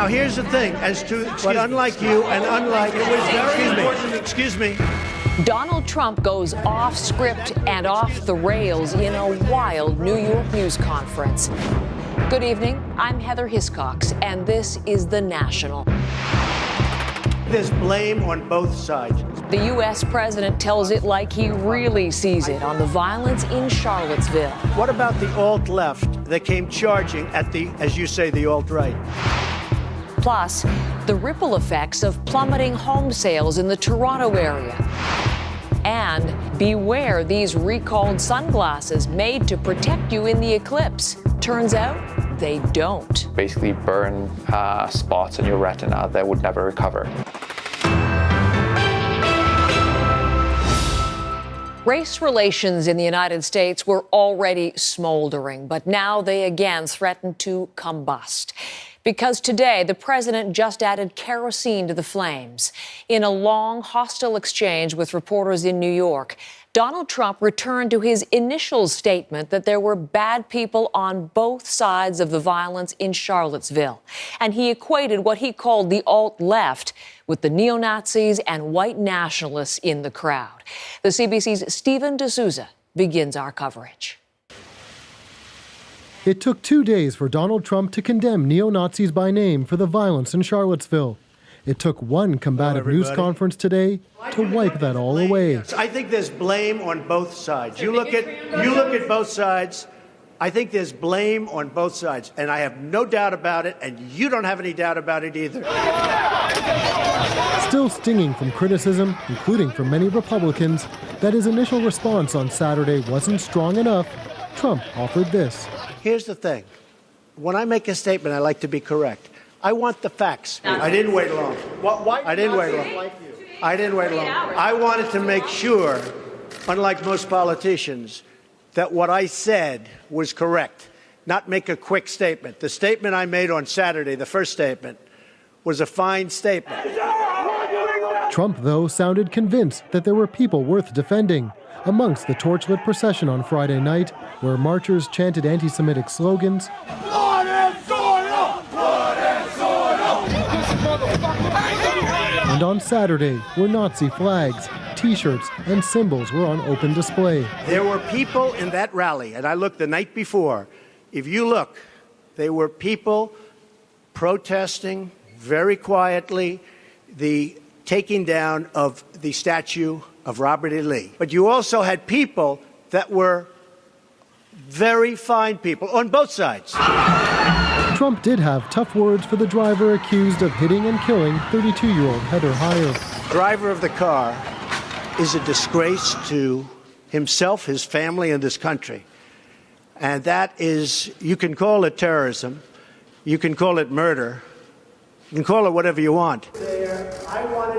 Now, here's the thing. Unlike you and unlike... It was very important. Excuse me. Donald Trump goes off script and off the rails in a wild New York news conference. Good evening. I'm Heather Hiscox, and this is The National. There's blame on both sides. The U.S. president tells it like he really sees it on the violence in Charlottesville. What about the alt-left that came charging at the, as you say, the alt-right? Plus, the ripple effects of plummeting home sales in the Toronto area. And beware these recalled sunglasses made to protect you in the eclipse. Turns out they don't. Basically burn spots on your retina that would never recover. Race relations in the United States were already smoldering, but now they again threaten to combust. Because today, the president just added kerosene to the flames. In a long, hostile exchange with reporters in New York, Donald Trump returned to his initial statement that there were bad people on both sides of the violence in Charlottesville. And he equated what he called the alt-left with the neo-Nazis and white nationalists in the crowd. The CBC's Stephen D'Souza begins our coverage. It took 2 days for Donald Trump to condemn neo-Nazis by name for the violence in Charlottesville. It took one combative news conference today to wipe that all away. I think there's blame on both sides. You look at both sides. I think there's blame on both sides, and I have no doubt about it, and you don't have any doubt about it either. Still stinging from criticism, including from many Republicans, that his initial response on Saturday wasn't strong enough, Trump offered this. Here's the thing. When I make a statement, I like to be correct. I want the facts. I didn't wait long. I didn't wait long. I didn't wait long. I wanted to make sure, unlike most politicians, that what I said was correct, not make a quick statement. The statement I made on Saturday, the first statement, was a fine statement. Trump, though, sounded convinced that there were people worth defending. Amongst the torchlit procession on Friday night, where marchers chanted anti-Semitic slogans, and on Saturday, where Nazi flags, T-shirts, and symbols were on open display. There were people in that rally, and I looked the night before. If you look, there were people protesting very quietly the taking down of the statue of Robert E. Lee. But you also had people that were very fine people on both sides. Trump did have tough words for the driver accused of hitting and killing 32-year-old Heather Heyer. Driver of the car is a disgrace to himself, his family, and this country. And that is, you can call it terrorism, you can call it murder, you can call it whatever you want.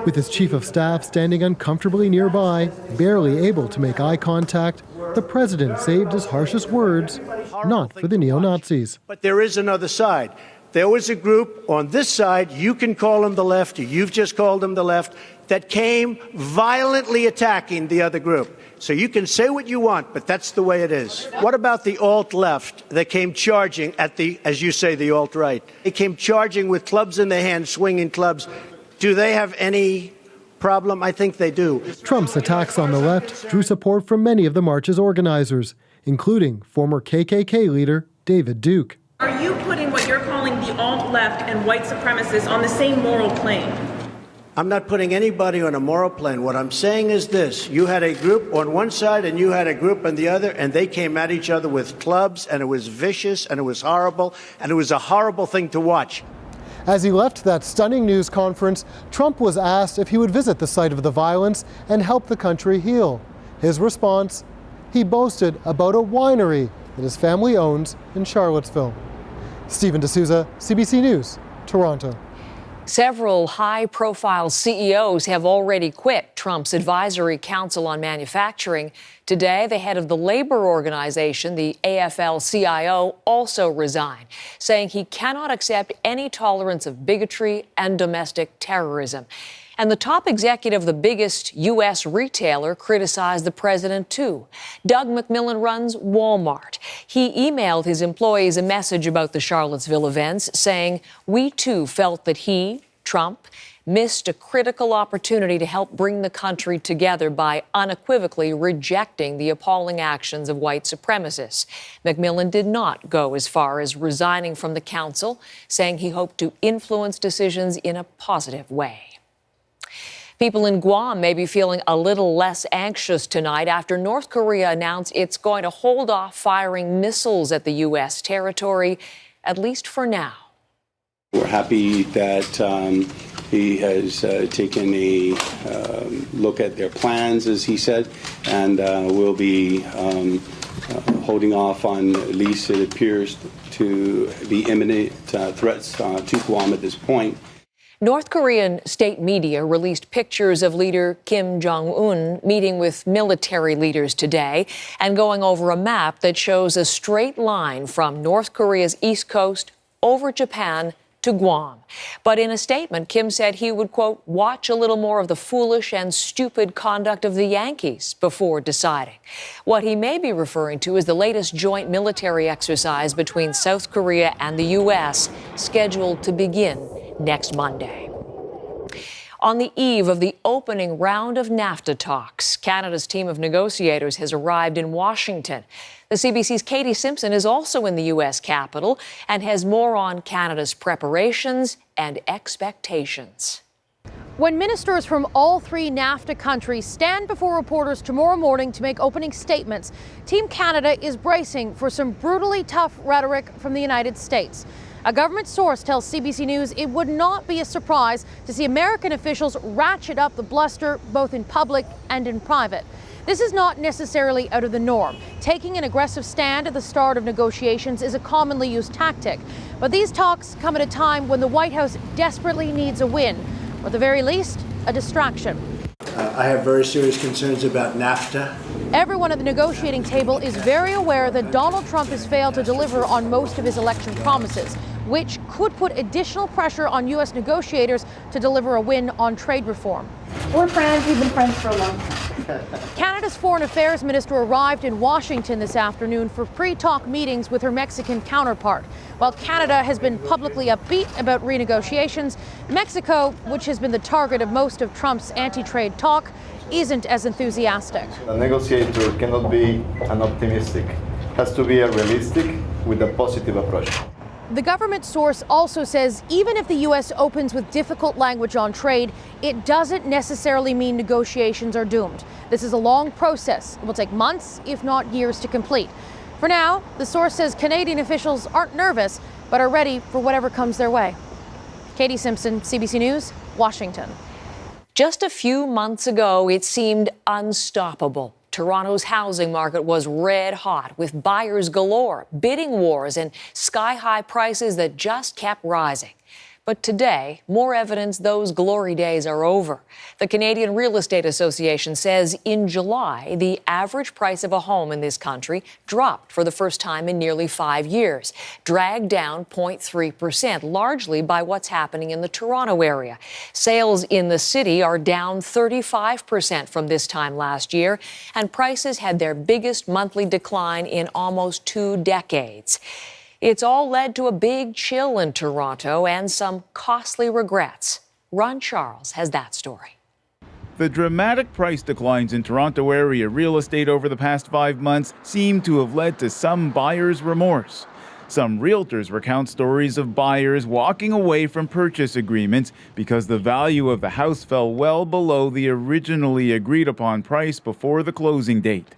With his chief of staff standing uncomfortably nearby, barely able to make eye contact, the president saved his harshest words, not for the neo-Nazis. But there is another side. There was a group on this side, you can call them the left, you've just called them the left, that came violently attacking the other group. So you can say what you want, but that's the way it is. What about the alt-left that came charging at the, as you say, the alt-right? They came charging with clubs in their hands, swinging clubs. Do they have any problem? I think they do. Trump's attacks on the left drew support from many of the march's organizers, including former KKK leader David Duke. Are you putting what you're calling the alt-left and white supremacists on the same moral plane? I'm not putting anybody on a moral plane. What I'm saying is this. You had a group on one side and you had a group on the other, and they came at each other with clubs, and it was vicious, and it was horrible, and it was a horrible thing to watch. As he left that stunning news conference, Trump was asked if he would visit the site of the violence and help the country heal. His response, he boasted about a winery that his family owns in Charlottesville. Stephen D'Souza, CBC News, Toronto. Several high-profile CEOs have already quit Trump's Advisory Council on Manufacturing. Today, the head of the labor organization, the AFL-CIO, also resigned, saying he cannot accept any tolerance of bigotry and domestic terrorism. And the top executive of the biggest U.S. retailer criticized the president, too. Doug McMillon runs Walmart. He emailed his employees a message about the Charlottesville events, saying, "We too felt that he, Trump, missed a critical opportunity to help bring the country together by unequivocally rejecting the appalling actions of white supremacists." McMillan did not go as far as resigning from the council, saying he hoped to influence decisions in a positive way. People in Guam may be feeling a little less anxious tonight after North Korea announced it's going to hold off firing missiles at the U.S. territory, at least for now. We're happy that he has taken a look at their plans, as he said, and will be holding off on, at least it appears to be, imminent threats to Guam at this point. North Korean state media released pictures of leader Kim Jong-un meeting with military leaders today and going over a map that shows a straight line from North Korea's east coast over Japan to Guam. But in a statement, Kim said he would, quote, "watch a little more of the foolish and stupid conduct of the Yankees before deciding." What he may be referring to is the latest joint military exercise between South Korea and the U.S., scheduled to begin next Monday. On the eve of the opening round of NAFTA talks, Canada's team of negotiators has arrived in Washington. The CBC's Katie Simpson is also in the U.S. Capitol and has more on Canada's preparations and expectations. When ministers from all three NAFTA countries stand before reporters tomorrow morning to make opening statements, Team Canada is bracing for some brutally tough rhetoric from the United States. A government source tells CBC News it would not be a surprise to see American officials ratchet up the bluster both in public and in private. This is not necessarily out of the norm. Taking an aggressive stand at the start of negotiations is a commonly used tactic. But these talks come at a time when the White House desperately needs a win, or at the very least, a distraction. I have very serious concerns about NAFTA. Everyone at the negotiating table is very aware that Donald Trump has failed to deliver on most of his election promises, which could put additional pressure on U.S. negotiators to deliver a win on trade reform. We're friends. We've been friends for a long time. Canada's Foreign Affairs Minister arrived in Washington this afternoon for pre-talk meetings with her Mexican counterpart. While Canada has been publicly upbeat about renegotiations, Mexico, which has been the target of most of Trump's anti-trade talk, isn't as enthusiastic. A negotiator cannot be an optimistic. Has to be a realistic with a positive approach. The government source also says even if the U.S. opens with difficult language on trade, it doesn't necessarily mean negotiations are doomed. This is a long process. It will take months, if not years, to complete. For now, the source says Canadian officials aren't nervous, but are ready for whatever comes their way. Katie Simpson, CBC News, Washington. Just a few months ago, it seemed unstoppable. Toronto's housing market was red hot with buyers galore, bidding wars, and sky-high prices that just kept rising. But today, more evidence those glory days are over. The Canadian Real Estate Association says in July, the average price of a home in this country dropped for the first time in nearly 5 years, dragged down 0.3%, largely by what's happening in the Toronto area. Sales in the city are down 35% from this time last year, and prices had their biggest monthly decline in almost 2 decades. It's all led to a big chill in Toronto and some costly regrets. Ron Charles has that story. The dramatic price declines in Toronto area real estate over the past 5 months seem to have led to some buyers' remorse. Some realtors recount stories of buyers walking away from purchase agreements because the value of the house fell well below the originally agreed upon price before the closing date.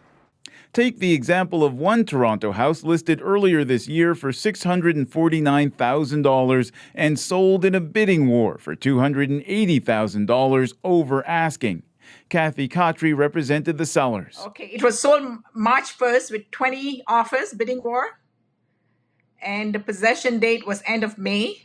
Take the example of one Toronto house listed earlier this year for $649,000 and sold in a bidding war for $280,000 over asking. Kathy Kotry represented the sellers. Okay, it was sold March 1st with 20 offers, bidding war, and the possession date was end of May.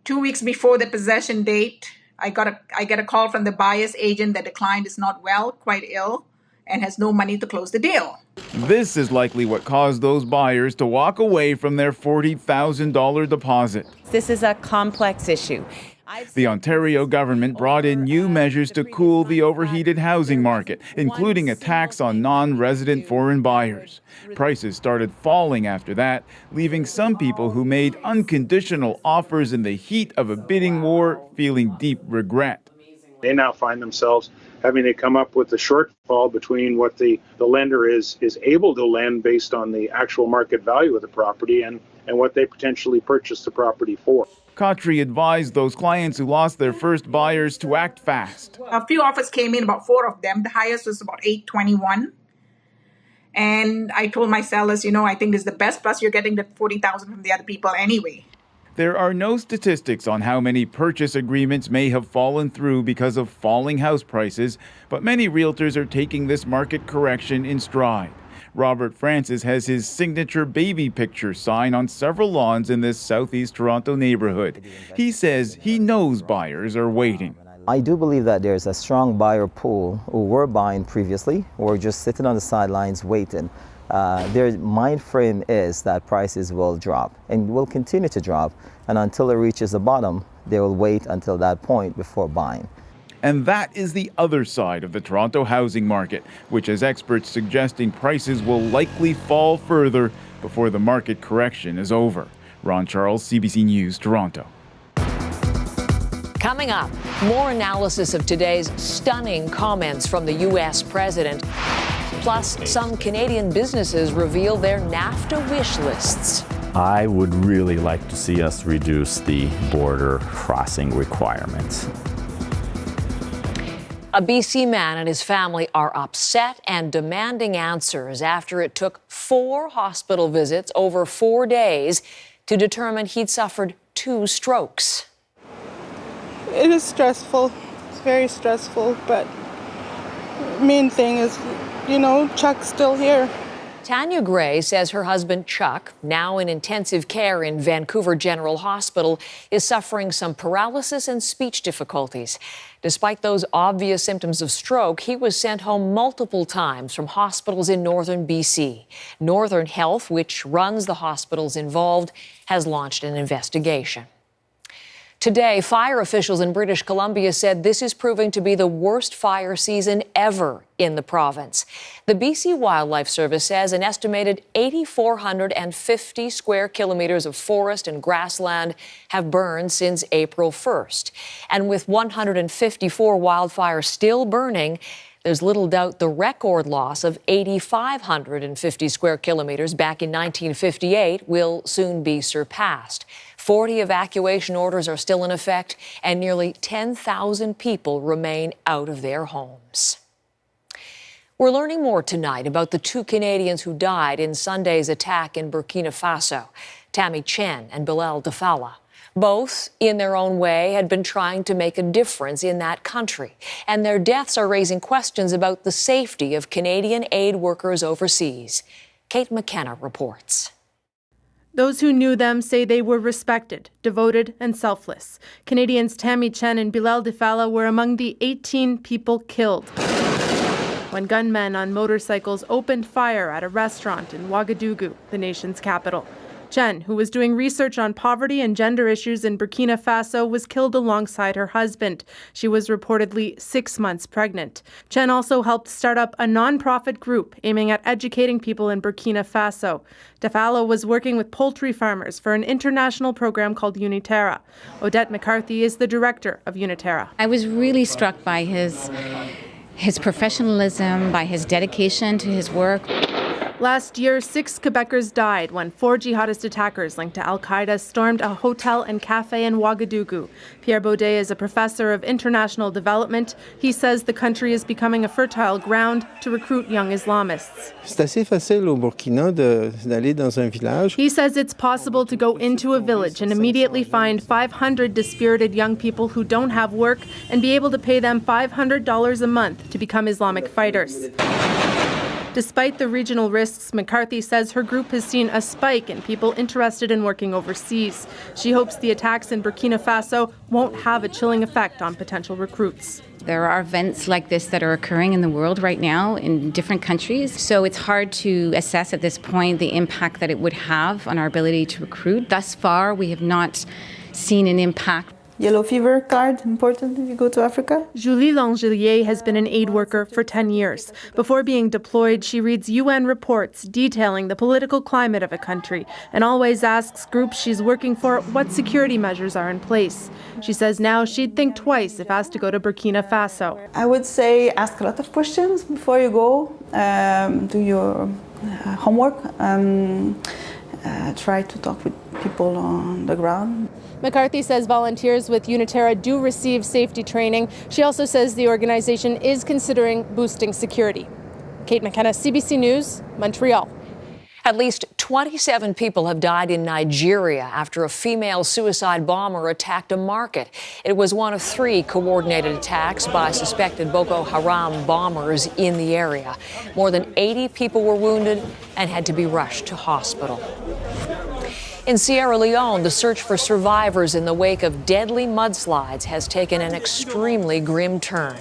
2 weeks before the possession date, I get a call from the buyer's agent that the client is not well, quite ill, and has no money to close the deal. This is likely what caused those buyers to walk away from their $40,000 deposit. This is a complex issue. The Ontario government brought in new measures to cool the overheated housing market, including a tax on non-resident foreign buyers. Prices started falling after that, leaving some people who made unconditional offers in the heat of a bidding war feeling deep regret. They now find themselves having to come up with the shortfall between what the lender is able to lend based on the actual market value of the property and what they potentially purchased the property for. Kotri advised those clients who lost their first buyers to act fast. A few offers came in, about 4 of them. The highest was about $821. And I told my sellers, I think this is the best, plus you're getting the $40,000 from the other people anyway. There are no statistics on how many purchase agreements may have fallen through because of falling house prices, but many realtors are taking this market correction in stride. Robert Francis has his signature baby picture sign on several lawns in this southeast Toronto neighborhood. He says he knows buyers are waiting. I do believe that there's a strong buyer pool who were buying previously or just sitting on the sidelines waiting. Their mind frame is that prices will drop and will continue to drop, and until it reaches the bottom, they will wait until that point before buying. And that is the other side of the Toronto housing market, which has experts suggesting prices will likely fall further before the market correction is over. Ron Charles, CBC News, Toronto. Coming up, more analysis of today's stunning comments from the U.S. president. Plus, some Canadian businesses reveal their NAFTA wish lists. I would really like to see us reduce the border crossing requirements. A BC man and his family are upset and demanding answers after it took 4 hospital visits over 4 days to determine he'd suffered 2 strokes. It is stressful. It's very stressful, but main thing is, Chuck's still here. Tanya Gray says her husband, Chuck, now in intensive care in Vancouver General Hospital, is suffering some paralysis and speech difficulties. Despite those obvious symptoms of stroke, he was sent home multiple times from hospitals in northern BC. Northern Health, which runs the hospitals involved, has launched an investigation. Today, fire officials in British Columbia said this is proving to be the worst fire season ever in the province. The BC Wildlife Service says an estimated 8,450 square kilometers of forest and grassland have burned since April 1st. And with 154 wildfires still burning, there's little doubt the record loss of 8,550 square kilometers back in 1958 will soon be surpassed. 40 evacuation orders are still in effect, and nearly 10,000 people remain out of their homes. We're learning more tonight about the 2 Canadians who died in Sunday's attack in Burkina Faso, Tammy Chen and Bilal Dafala. Both, in their own way, had been trying to make a difference in that country, and their deaths are raising questions about the safety of Canadian aid workers overseas. Kate McKenna reports. Those who knew them say they were respected, devoted, and selfless. Canadians Tammy Chen and Bilal Dafala were among the 18 people killed when gunmen on motorcycles opened fire at a restaurant in Ouagadougou, the nation's capital. Chen, who was doing research on poverty and gender issues in Burkina Faso, was killed alongside her husband. She was reportedly 6 months pregnant. Chen also helped start up a nonprofit group aiming at educating people in Burkina Faso. Dafala was working with poultry farmers for an international program called Uniterra. Odette McCarthy is the director of Uniterra. I was really struck by his professionalism, by his dedication to his work. Last year, 6 Quebecers died when 4 jihadist attackers linked to al-Qaeda stormed a hotel and cafe in Ouagadougou. Pierre Baudet is a professor of international development. He says the country is becoming a fertile ground to recruit young Islamists. He says it's possible to go into a village and immediately find 500 dispirited young people who don't have work and be able to pay them $500 a month to become Islamic fighters. Despite the regional risks, McCarthy says her group has seen a spike in people interested in working overseas. She hopes the attacks in Burkina Faso won't have a chilling effect on potential recruits. There are events like this that are occurring in the world right now in different countries, so it's hard to assess at this point the impact that it would have on our ability to recruit. Thus far, we have not seen an impact. yellow fever card, important if you go to Africa. Julie Langelier has been an aid worker for 10 years. Before being deployed, she reads UN reports detailing the political climate of a country and always asks groups she's working for what security measures are in place. She says now she'd think twice if asked to go to Burkina Faso. I would say ask a lot of questions before you go. Do your homework. Try to talk with people on the ground. McCarthy says volunteers with Uniterra do receive safety training. She also says the organization is considering boosting security. Kate McKenna, CBC News, Montreal. At least 27 people have died in Nigeria after a female suicide bomber attacked a market. It was one of 3 coordinated attacks by suspected Boko Haram bombers in the area. More than 80 people were wounded and had to be rushed to hospital. In Sierra Leone, the search for survivors in the wake of deadly mudslides has taken an extremely grim turn.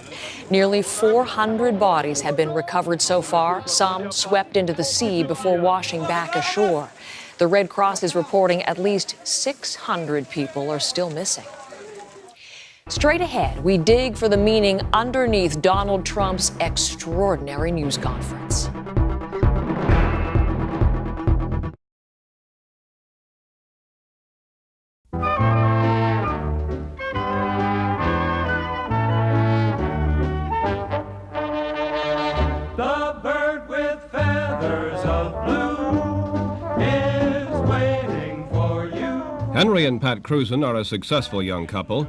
Nearly 400 bodies have been recovered so far, some swept into the sea before washing back ashore. The Red Cross is reporting at least 600 people are still missing. Straight ahead, we dig for the meaning underneath Donald Trump's extraordinary news conference. Henry and Pat Cruzen are a successful young couple,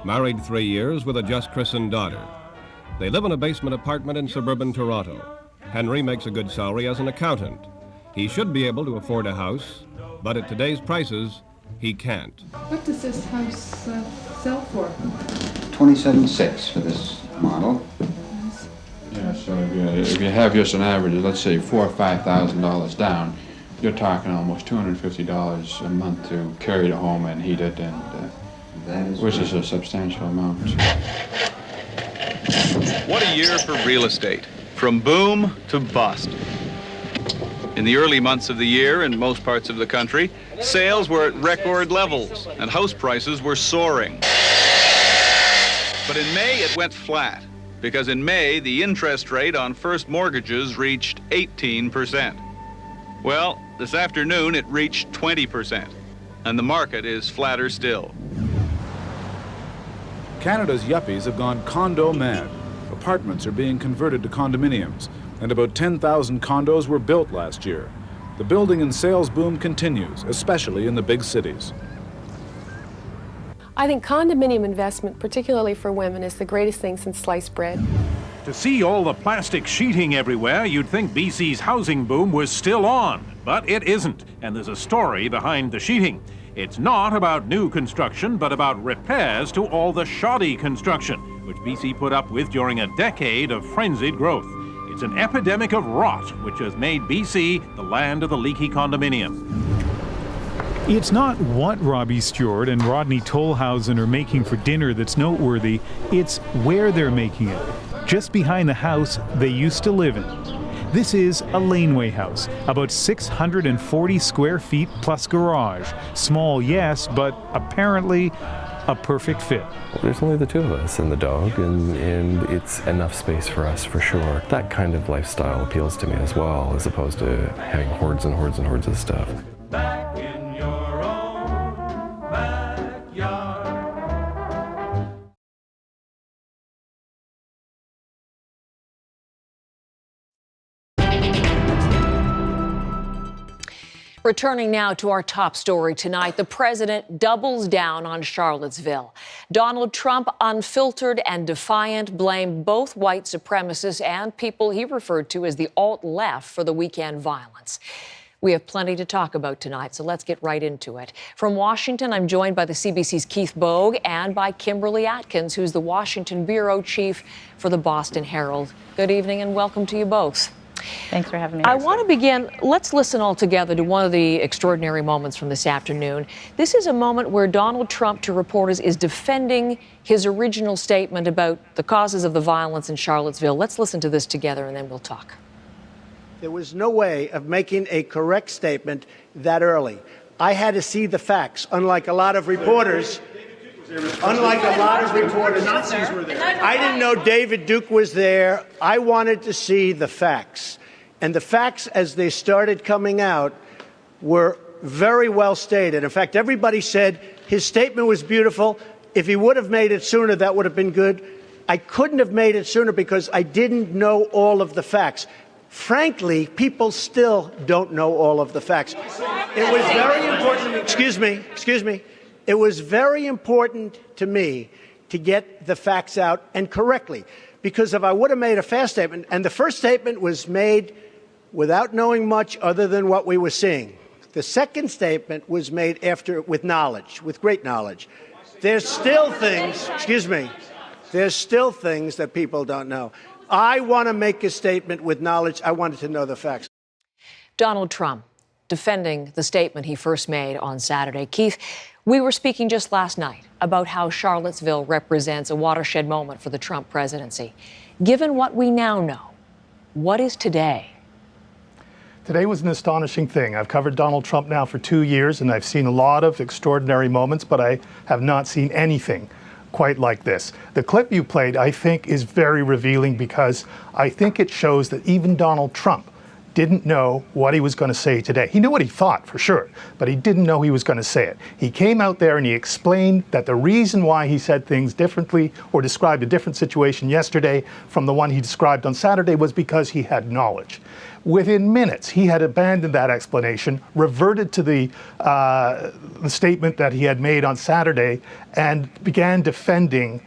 married 3 years with a just christened daughter. They live in a basement apartment in suburban Toronto. Henry makes a good salary as an accountant. He should be able to afford a house, but at today's prices, he can't. What does this house sell for? $27,600 for this model. Yeah, so if you have just an average of, let's say, $4,000 or $5,000 down, you're talking almost $250 a month to carry it home and heat it, and which is a substantial amount. What a year for real estate, from boom to bust. In the early months of the year in most parts of the country, sales were at record levels and house prices were soaring. But in May it went flat, because in May the interest rate on first mortgages reached 18%. Well, this afternoon it reached 20%, and the market is flatter still. Canada's yuppies have gone condo mad. Apartments are being converted to condominiums, and about 10,000 condos were built last year. The building and sales boom continues, especially in the big cities. I think condominium investment, particularly for women, is the greatest thing since sliced bread. To see all the plastic sheeting everywhere, you'd think BC's housing boom was still on, but it isn't. And there's a story behind the sheeting. It's not about new construction, but about repairs to all the shoddy construction, which BC put up with during a decade of frenzied growth. It's an epidemic of rot, which has made BC the land of the leaky condominium. It's not what Robbie Stewart and Rodney Tollhausen are making for dinner that's noteworthy, it's where they're making it. Just behind the house they used to live in. This is a laneway house, about 640 square feet plus garage. Small, yes, but apparently a perfect fit. There's only the two of us and the dog, and it's enough space for us for sure. That kind of lifestyle appeals to me as well, as opposed to having hordes and hordes and hordes of stuff. Back in your own backyard. Returning now to our top story tonight, the president doubles down on Charlottesville. Donald Trump, unfiltered and defiant, blamed both white supremacists and people he referred to as the alt-left for the weekend violence. We have plenty to talk about tonight, so let's get right into it. From Washington, I'm joined by the CBC's Keith Bogue and by Kimberly Atkins, who's the Washington bureau chief for the Boston Herald. Good evening and welcome to you both. Thanks for having me. I want to begin, let's listen all together to one of the extraordinary moments from this afternoon. This is a moment where Donald Trump to reporters is defending his original statement about the causes of the violence in Charlottesville. Let's listen to this together and then we'll talk. There was no way of making a correct statement that early. I had to see the facts, unlike a lot of reporters. Unlike a lot of reporters, Nazis were there. I didn't know David Duke was there. I wanted to see the facts. And the facts, as they started coming out, were very well stated. In fact, everybody said his statement was beautiful. If he would have made it sooner, that would have been good. I couldn't have made it sooner because I didn't know all of the facts. Frankly, people still don't know all of the facts. It was very important to me. Excuse me. It was very important to me to get the facts out and correctly, because if I would have made a fast statement, and the first statement was made without knowing much other than what we were seeing. The second statement was made after with knowledge, with great knowledge. There's still things, there's still things that people don't know. I want to make a statement with knowledge. I wanted to know the facts. Donald Trump defending the statement he first made on Saturday. Keith, we were speaking just last night about how Charlottesville represents a watershed moment for the Trump presidency. Given what we now know, what is today? Today was an astonishing thing. I've covered Donald Trump now for 2 years, and I've seen a lot of extraordinary moments, but I have not seen anything quite like this. The clip you played, I think, is very revealing because I think it shows that even Donald Trump didn't know what he was going to say today. He knew what he thought, for sure, but he didn't know he was going to say it. He came out there and he explained that the reason why he said things differently or described a different situation yesterday from the one he described on Saturday was because he had knowledge. Within minutes, he had abandoned that explanation, reverted to the statement that he had made on Saturday, and began defending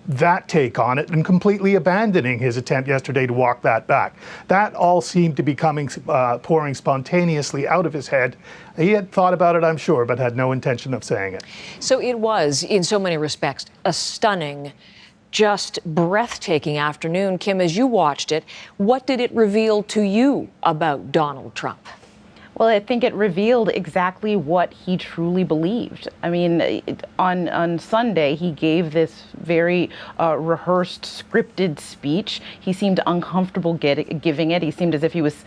that take on it and completely abandoning his attempt yesterday to walk that back. That all seemed to be pouring spontaneously out of his head. He had thought about it, I'm sure, but had no intention of saying it. So it was, in so many respects, a stunning, just breathtaking afternoon. Kim, as you watched it, what did it reveal to you about Donald Trump? Well, I think it revealed exactly what he truly believed. I mean, on Sunday, he gave this very rehearsed, scripted speech. He seemed uncomfortable giving it. He seemed as if he was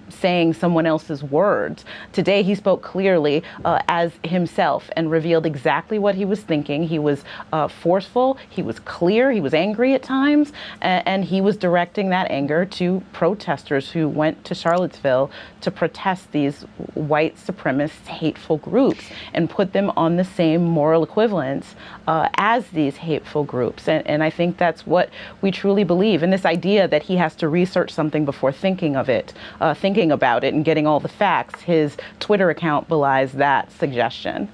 saying someone else's words. Today, he spoke clearly as himself and revealed exactly what he was thinking. He was forceful. He was clear. He was angry at times. And he was directing that anger to protesters who went to Charlottesville to protest these white supremacist hateful groups and put them on the same moral equivalence as these hateful groups. And I think that's what we truly believe. And this idea that he has to research something before thinking about it and getting all the facts, his Twitter account belies that suggestion.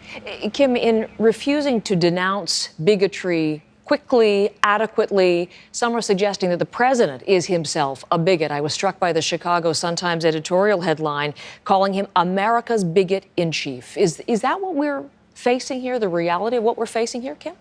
Kim, in refusing to denounce bigotry quickly, adequately, some are suggesting that the president is himself a bigot. I was struck by the Chicago Sun-Times editorial headline calling him America's bigot in chief. Is that what we're facing here, the reality of what we're facing here, Kim?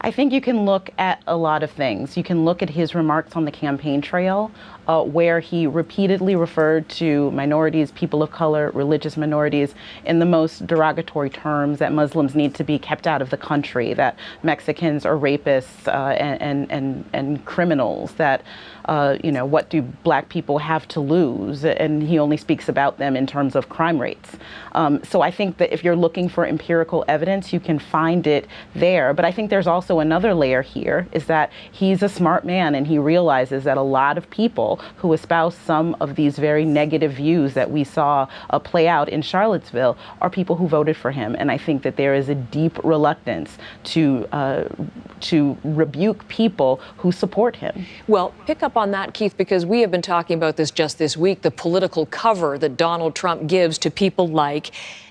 I think you can look at a lot of things. You can look at his remarks on the campaign trail, where he repeatedly referred to minorities, people of color, religious minorities in the most derogatory terms, that Muslims need to be kept out of the country, that Mexicans are rapists and criminals, that what do black people have to lose? And he only speaks about them in terms of crime rates. So I think that if you're looking for empirical evidence, you can find it there. But I think there's also another layer here, is that he's a smart man and he realizes that a lot of people who espouse some of these very negative views that we saw play out in Charlottesville are people who voted for him. And I think that there is a deep reluctance to rebuke people who support him. Well, pick up on that, Keith, because we have been talking about this just this week, the political cover that Donald Trump gives to people like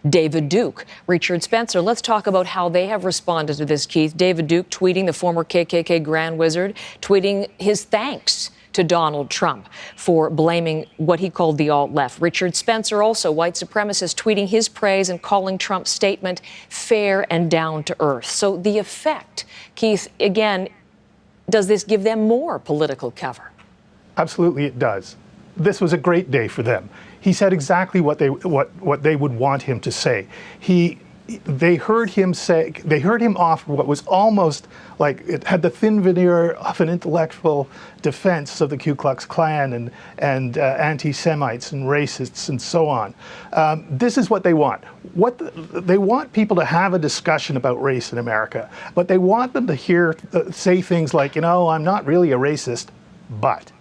David Duke. Richard Spencer, let's talk about how they have responded to this, Keith. David Duke tweeting, the former KKK Grand Wizard, tweeting his thanks to Donald Trump for blaming what he called the alt-left. Richard Spencer, also white supremacist, tweeting his praise and calling Trump's statement fair and down to earth. So the effect, Keith, again, does this give them more political cover? Absolutely it does. This was a great day for them. He said exactly what they would want him to say. He they heard him offer what was almost like it had the thin veneer of an intellectual defense of the Ku Klux Klan and anti-Semites and racists and so on. This is what they want. They want people to have a discussion about race in America, but they want them to say things like, I'm not really a racist, but.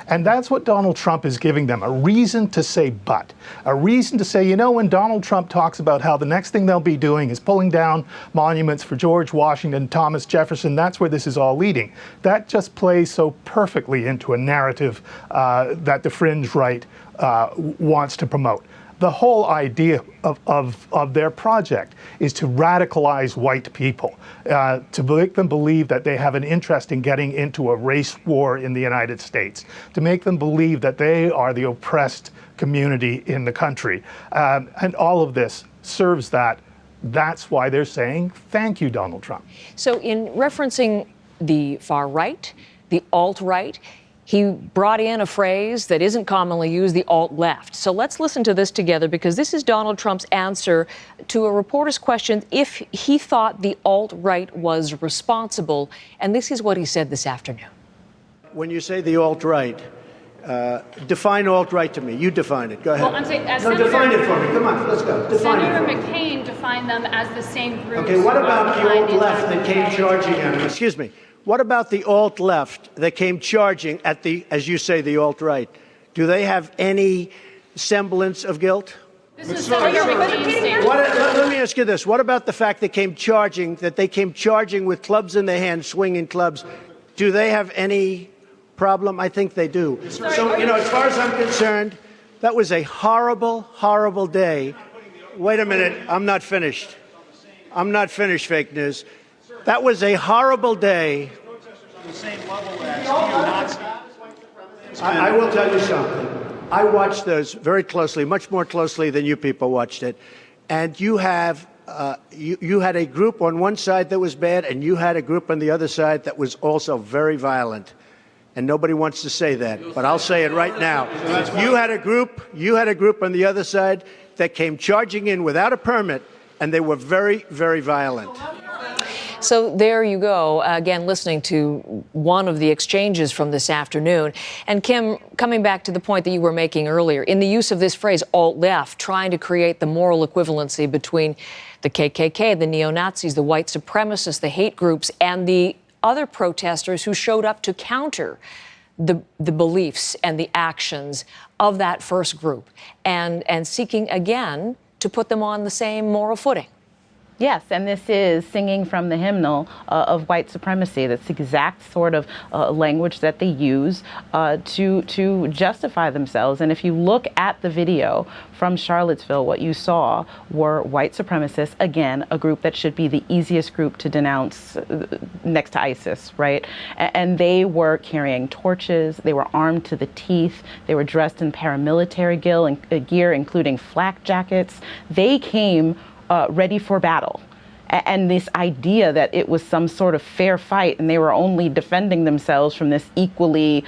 And that's what Donald Trump is giving them, a reason to say but. A reason to say, when Donald Trump talks about how the next thing they'll be doing is pulling down monuments for George Washington, Thomas Jefferson, that's where this is all leading. That just plays so perfectly into a narrative that the fringe right wants to promote. The whole idea of their project is to radicalize white people, to make them believe that they have an interest in getting into a race war in the United States, to make them believe that they are the oppressed community in the country. And all of this serves that. That's why they're saying, thank you, Donald Trump. So in referencing the far right, the alt-right, he brought in a phrase that isn't commonly used, the alt-left. So let's listen to this together, because this is Donald Trump's answer to a reporter's question if he thought the alt-right was responsible. And this is what he said this afternoon. When you say the alt-right, define alt-right to me. You define it. Go ahead. Well, I'm saying, define it for me. Come on, let's go. Define Senator it for me. McCain defined them as the same group. Okay, what about the alt-left that came charging at him? Excuse me. What about the alt-left that came charging at as you say, the alt-right? Do they have any semblance of guilt? This is Senator McCain's statement. Let me ask you this. What about the fact that they came charging with clubs in their hands, swinging clubs? Do they have any problem? I think they do. So, as far as I'm concerned, that was a horrible, horrible day. Wait a minute. I'm not finished. Fake news. That was a horrible day. I will tell you something. I watched those very closely, much more closely than you people watched it. And you had a group on one side that was bad, and you had a group on the other side that was also very violent. And nobody wants to say that, but I'll say it right now. You had a group on the other side that came charging in without a permit, and they were very, very violent. So there you go, again, listening to one of the exchanges from this afternoon. And Kim, coming back to the point that you were making earlier, in the use of this phrase alt-left, trying to create the moral equivalency between the KKK, the neo-Nazis, the white supremacists, the hate groups, and the other protesters who showed up to counter the beliefs and the actions of that first group, and seeking, again, to put them on the same moral footing. Yes, and this is singing from the hymnal of white supremacy. That's the exact sort of language that they use to justify themselves. And if you look at the video from Charlottesville, what you saw were white supremacists, again, a group that should be the easiest group to denounce next to ISIS, right? And they were carrying torches, they were armed to the teeth, they were dressed in paramilitary gear, including flak jackets. They came ready for battle. And this idea that it was some sort of fair fight and they were only defending themselves from this equally,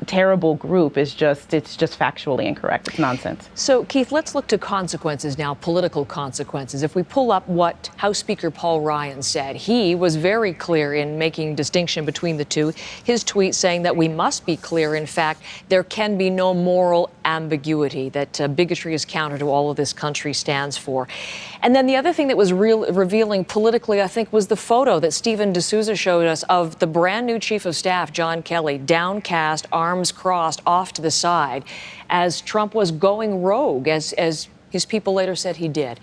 terrible group it's just factually incorrect. It's nonsense. So, Keith, let's look to consequences now, political consequences. If we pull up what House Speaker Paul Ryan said, he was very clear in making distinction between the two. His tweet saying that we must be clear, in fact, there can be no moral ambiguity, that bigotry is counter to all of this country stands for. And then the other thing that was revealing politically, I think, was the photo that Stephen D'Souza showed us of the brand new Chief of Staff, John Kelly, downcast, arms crossed, off to the side, as Trump was going rogue, as his people later said he did.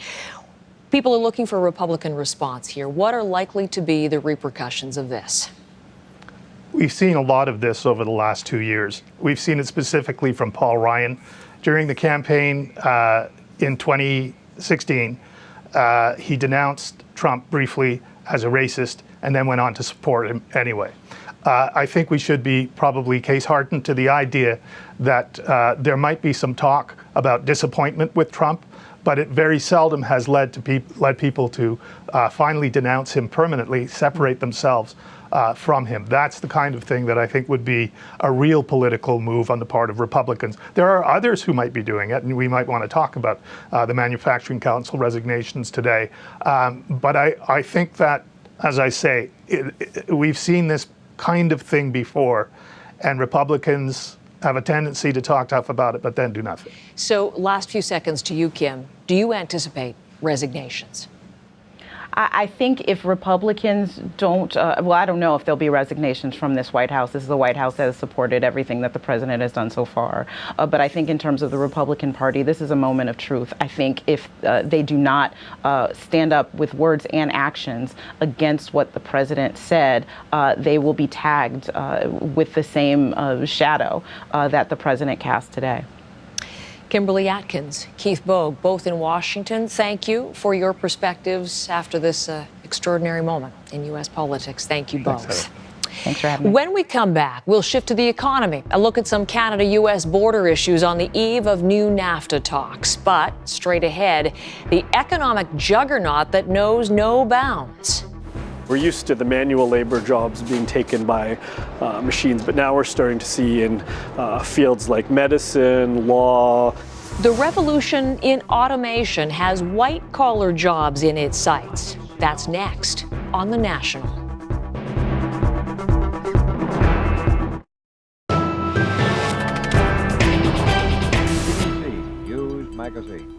People are looking for a Republican response here. What are likely to be the repercussions of this? We've seen a lot of this over the last 2 years. We've seen it specifically from Paul Ryan. During the campaign in 2016, he denounced Trump briefly as a racist and then went on to support him anyway. I think we should be probably case-hardened to the idea that there might be some talk about disappointment with Trump, but it very seldom has led people to finally denounce him permanently, separate themselves from him. That's the kind of thing that I think would be a real political move on the part of Republicans. There are others who might be doing it, and we might want to talk about the Manufacturing Council resignations today. But I think that, as I say, we've seen this kind of thing before, and Republicans have a tendency to talk tough about it, but then do nothing. So last few seconds to you, Kim. Do you anticipate resignations? I think if Republicans don't, well, I don't know if there'll be resignations from this White House. This is the White House that has supported everything that the president has done so far. But I think in terms of the Republican Party, this is a moment of truth. I think if they do not stand up with words and actions against what the president said, they will be tagged with the same shadow that the president cast today. Kimberly Atkins, Keith Bogue, both in Washington, thank you for your perspectives after this extraordinary moment in U.S. politics. Thank you both. Thanks for having me. When we come back, we'll shift to the economy, a look at some Canada-U.S. border issues on the eve of new NAFTA talks. But straight ahead, the economic juggernaut that knows no bounds. We're used to the manual labor jobs being taken by machines, but now we're starting to see in fields like medicine, law. The revolution in automation has white-collar jobs in its sights. That's next on The National. CBC News Magazine.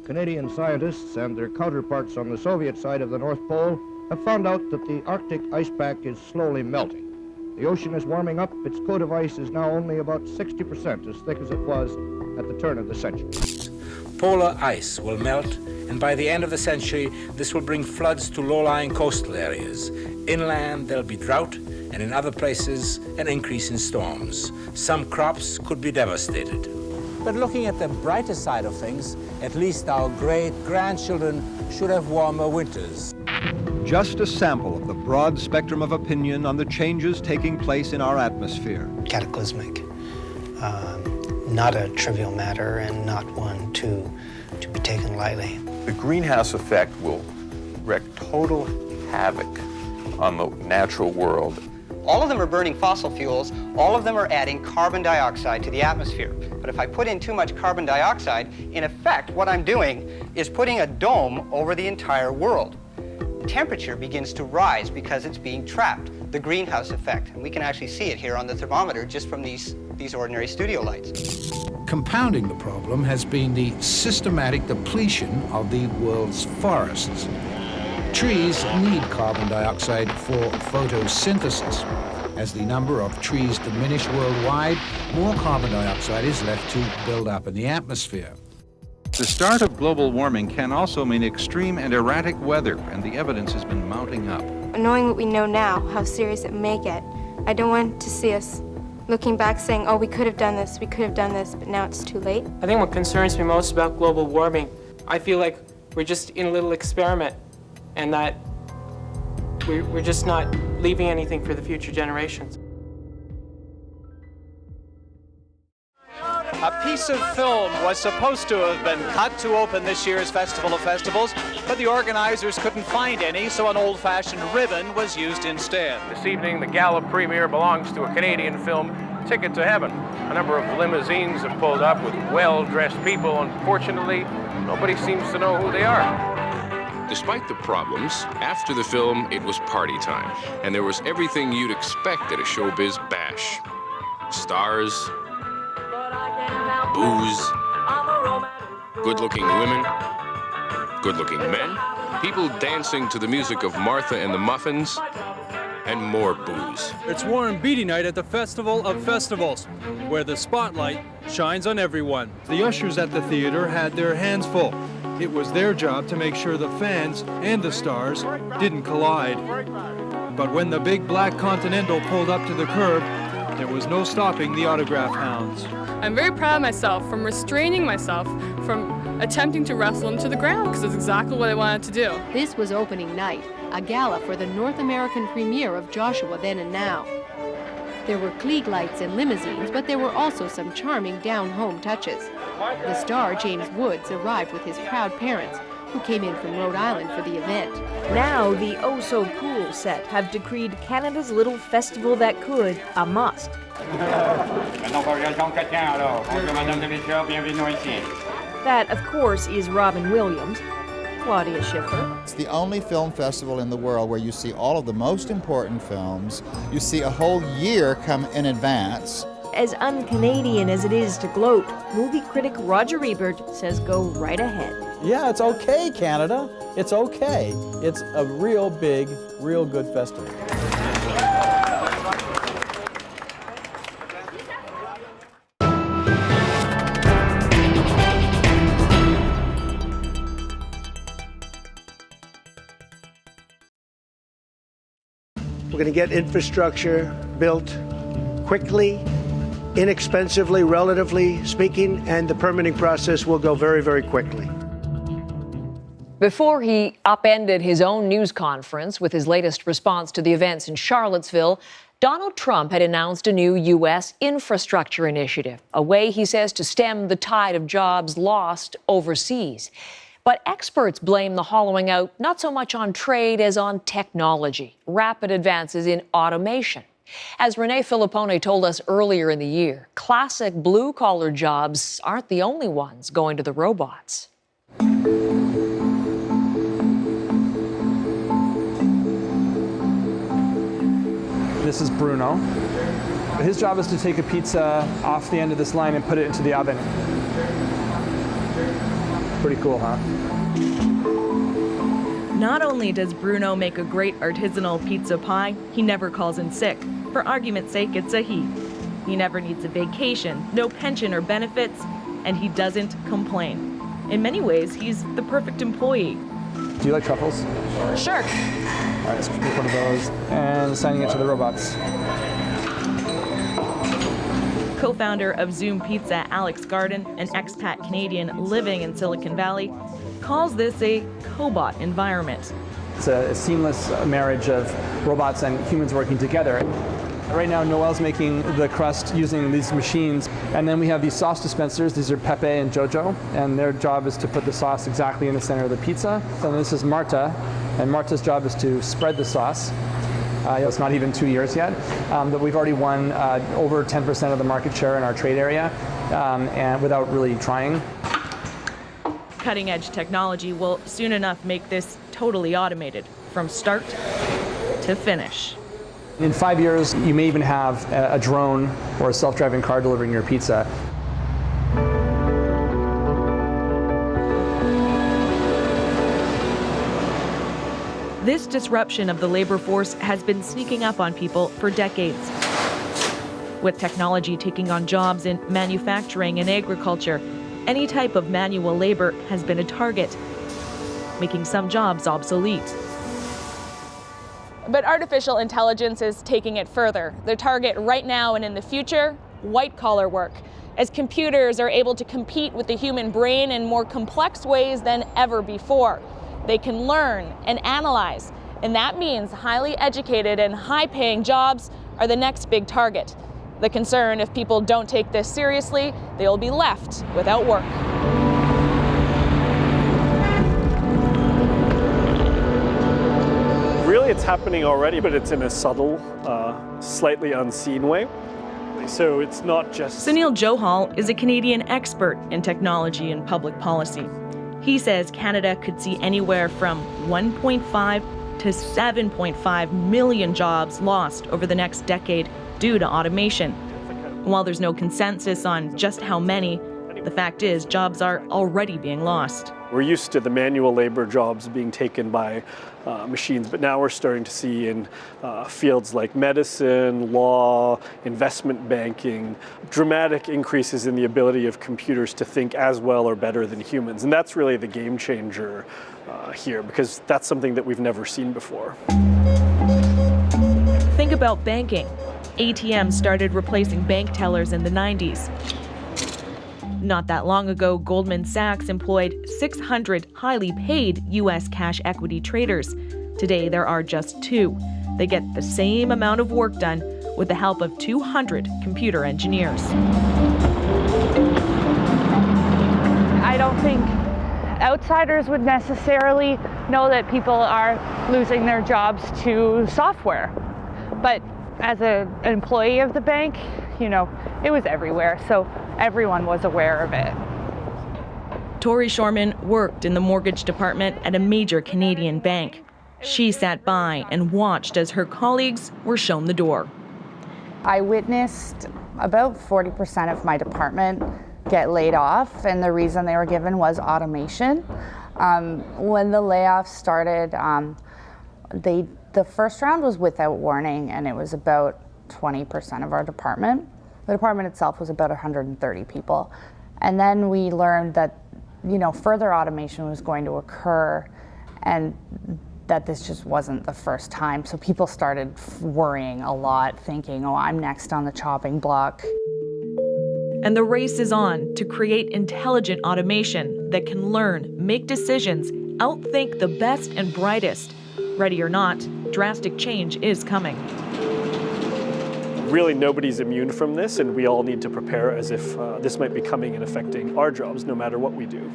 Canadian scientists and their counterparts on the Soviet side of the North Pole have found out that the Arctic ice pack is slowly melting. The ocean is warming up. Its coat of ice is now only about 60% as thick as it was at the turn of the century. Polar ice will melt, and by the end of the century, this will bring floods to low-lying coastal areas. Inland, there'll be drought, and in other places, an increase in storms. Some crops could be devastated. But looking at the brighter side of things, at least our great-grandchildren should have warmer winters. Just a sample of the broad spectrum of opinion on the changes taking place in our atmosphere. Cataclysmic, not a trivial matter and not one to be taken lightly. The greenhouse effect will wreak total havoc on the natural world. All of them are burning fossil fuels. All of them are adding carbon dioxide to the atmosphere. But if I put in too much carbon dioxide, in effect, what I'm doing is putting a dome over the entire world. Temperature begins to rise because it's being trapped, the greenhouse effect. And we can actually see it here on the thermometer just from these ordinary studio lights. Compounding the problem has been the systematic depletion of the world's forests. Trees need carbon dioxide for photosynthesis. As the number of trees diminish worldwide, more carbon dioxide is left to build up in the atmosphere. The start of global warming can also mean extreme and erratic weather, and the evidence has been mounting up. Knowing what we know now, how serious it may get, I don't want to see us looking back saying, oh, we could have done this, but now it's too late. I think what concerns me most about global warming, I feel like we're just in a little experiment, and that we're just not leaving anything for the future generations. A piece of film was supposed to have been cut to open this year's Festival of Festivals, but the organizers couldn't find any, so an old-fashioned ribbon was used instead. This evening, the gala premiere belongs to a Canadian film, Ticket to Heaven. A number of limousines have pulled up with well-dressed people. Unfortunately, nobody seems to know who they are. Despite the problems, after the film, it was party time, and there was everything you'd expect at a showbiz bash. Stars, booze, good-looking women, good-looking men, people dancing to the music of Martha and the Muffins, and more booze. It's Warren Beatty night at the Festival of Festivals, where the spotlight shines on everyone. The ushers at the theater had their hands full. It was their job to make sure the fans and the stars didn't collide. But when the big black Continental pulled up to the curb, there was no stopping the autograph hounds. I'm very proud of myself from restraining myself from attempting to wrestle him to the ground, because that's exactly what I wanted to do. This was opening night, a gala for the North American premiere of Joshua Then and Now. There were Klieg lights and limousines, but there were also some charming down-home touches. The star, James Woods, arrived with his proud parents, who came in from Rhode Island for the event. Now, the oh-so-cool set have decreed Canada's little festival that could a must. That, of course, is Robin Williams, Claudia Schiffer. It's the only film festival in the world where you see all of the most important films. You see a whole year come in advance. As un-Canadian as it is to gloat, movie critic Roger Ebert says go right ahead. Yeah, it's okay, Canada. It's okay. It's a real big, real good festival. We're going to get infrastructure built quickly, inexpensively, relatively speaking, and the permitting process will go very, very quickly. Before he upended his own news conference with his latest response to the events in Charlottesville, Donald Trump had announced a new U.S. infrastructure initiative, a way, he says, to stem the tide of jobs lost overseas. But experts blame the hollowing out not so much on trade as on technology, rapid advances in automation. As Renee Filippone told us earlier in the year, classic blue-collar jobs aren't the only ones going to the robots. This is Bruno. His job is to take a pizza off the end of this line and put it into the oven. Pretty cool, huh? Not only does Bruno make a great artisanal pizza pie, he never calls in sick. For argument's sake, it's a he. He never needs a vacation, no pension or benefits, and he doesn't complain. In many ways, he's the perfect employee. Do you like truffles? Sure. All right, let's pick one of those and assigning it to the robots. Co-founder of Zoom Pizza, Alex Garden, an expat Canadian living in Silicon Valley, calls this a cobot environment. It's a seamless marriage of robots and humans working together. Right now, Noel's making the crust using these machines. And then we have these sauce dispensers. These are Pepe and Jojo. And their job is to put the sauce exactly in the center of the pizza. And this is Marta. And Marta's job is to spread the sauce. It's not even 2 years yet, but we've already won over 10% of the market share in our trade area, and without really trying. Cutting-edge technology will soon enough make this totally automated, from start to finish. In 5 years, you may even have a drone or a self-driving car delivering your pizza. This disruption of the labor force has been sneaking up on people for decades. With technology taking on jobs in manufacturing and agriculture, any type of manual labor has been a target, making some jobs obsolete. But artificial intelligence is taking it further. The target right now and in the future, white-collar work, as computers are able to compete with the human brain in more complex ways than ever before. They can learn and analyze, and that means highly educated and high-paying jobs are the next big target. The concern, if people don't take this seriously, they will be left without work. Really, it's happening already, but it's in a subtle, slightly unseen way. So it's not just... Sunil Johal is a Canadian expert in technology and public policy. He says Canada could see anywhere from 1.5 to 7.5 million jobs lost over the next decade due to automation. While there's no consensus on just how many, the fact is jobs are already being lost. We're used to the manual labor jobs being taken by machines, but now we're starting to see in fields like medicine, law, investment banking, dramatic increases in the ability of computers to think as well or better than humans. And that's really the game changer here, because that's something that we've never seen before. Think about banking. ATMs started replacing bank tellers in the 90s. Not that long ago, Goldman Sachs employed 600 highly paid U.S. cash equity traders. Today, there are just 2. They get the same amount of work done with the help of 200 computer engineers. I don't think outsiders would necessarily know that people are losing their jobs to software. But as an employee of the bank, it was everywhere, so everyone was aware of it. Tori Shorman worked in the mortgage department at a major Canadian bank. She sat by and watched as her colleagues were shown the door. I witnessed about 40% of my department get laid off, and the reason they were given was automation. When the layoffs started, the first round was without warning, and it was about 20% of our department. The department itself was about 130 people. And then we learned that, further automation was going to occur, and that this just wasn't the first time. So people started worrying a lot, thinking, I'm next on the chopping block. And the race is on to create intelligent automation that can learn, make decisions, outthink the best and brightest. Ready or not, drastic change is coming. Really, nobody's immune from this, and we all need to prepare as if this might be coming and affecting our jobs, no matter what we do.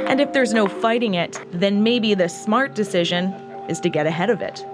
And if there's no fighting it, then maybe the smart decision is to get ahead of it.